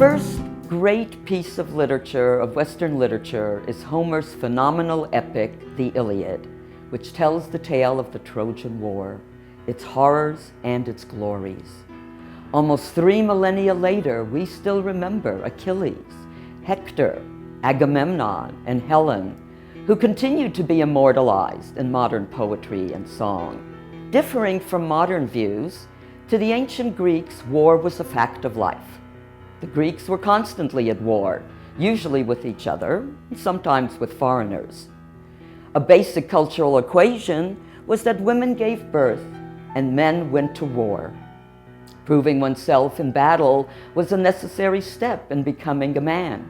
first great piece of literature, of Western literature, is Homer's phenomenal epic, the Iliad, which tells the tale of the Trojan War, its horrors and its glories. Almost 3 millennia later, we still remember Achilles, Hector, Agamemnon, and Helen, who continue to be immortalized in modern poetry and song. Differing from modern views, to the ancient Greeks, war was a fact of life. The Greeks were constantly at war, usually with each other, and sometimes with foreigners. A basic cultural equation was that women gave birth and men went to war. Proving oneself in battle was a necessary step in becoming a man.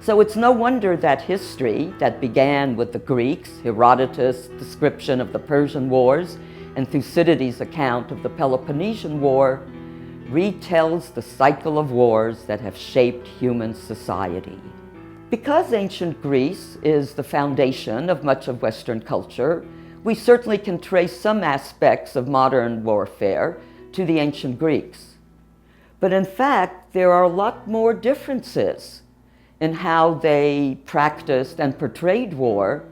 So it's no wonder that history that began with the Greeks, Herodotus' description of the Persian Wars, and Thucydides' account of the Peloponnesian War, retells the cycle of wars that have shaped human society. Because ancient Greece is the foundation of much of Western culture, we certainly can trace some aspects of modern warfare to the ancient Greeks. But in fact, there are a lot more differences in how they practiced and portrayed war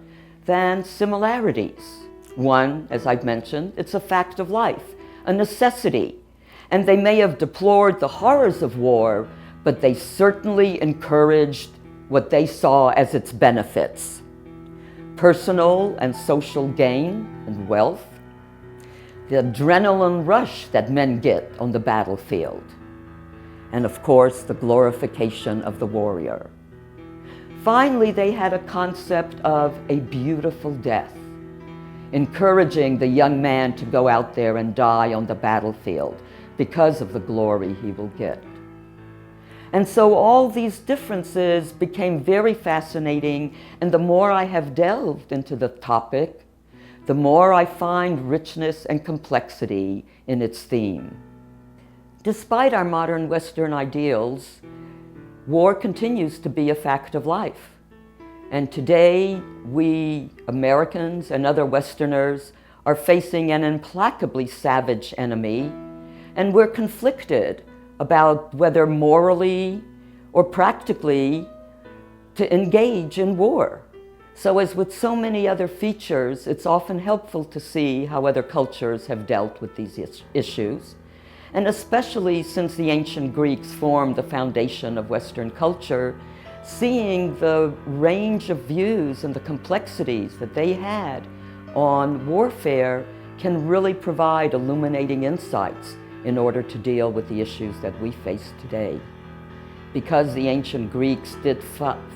than similarities. One, as I've mentioned, it's a fact of life, a necessity. And they may have deplored the horrors of war, but they certainly encouraged what they saw as its benefits: personal and social gain and wealth, the adrenaline rush that men get on the battlefield, and of course, the glorification of the warrior. Finally, they had a concept of a beautiful death, encouraging the young man to go out there and die on the battlefield because of the glory he will get. And so all these differences became very fascinating, and the more I have delved into the topic, the more I find richness and complexity in its theme. Despite our modern Western ideals, war continues to be a fact of life. And today, we Americans and other Westerners are facing an implacably savage enemy, and we're conflicted about whether morally or practically to engage in war. So as with so many other features, it's often helpful to see how other cultures have dealt with these issues. And especially since the ancient Greeks formed the foundation of Western culture, seeing the range of views and the complexities that they had on warfare can really provide illuminating insights in order to deal with the issues that we face today. Because the ancient Greeks did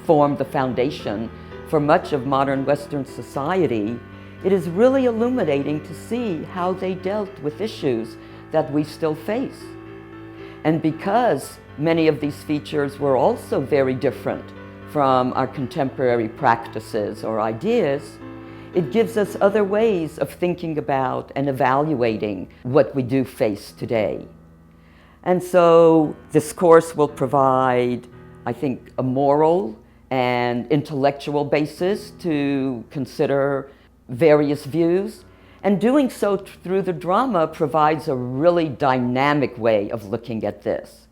form the foundation for much of modern Western society, it is really illuminating to see how they dealt with issues that we still face. And because many of these features were also very different from our contemporary practices or ideas, it gives us other ways of thinking about and evaluating what we do face today. And so this course will provide, I think, a moral and intellectual basis to consider various views. And doing so through the drama provides a really dynamic way of looking at this.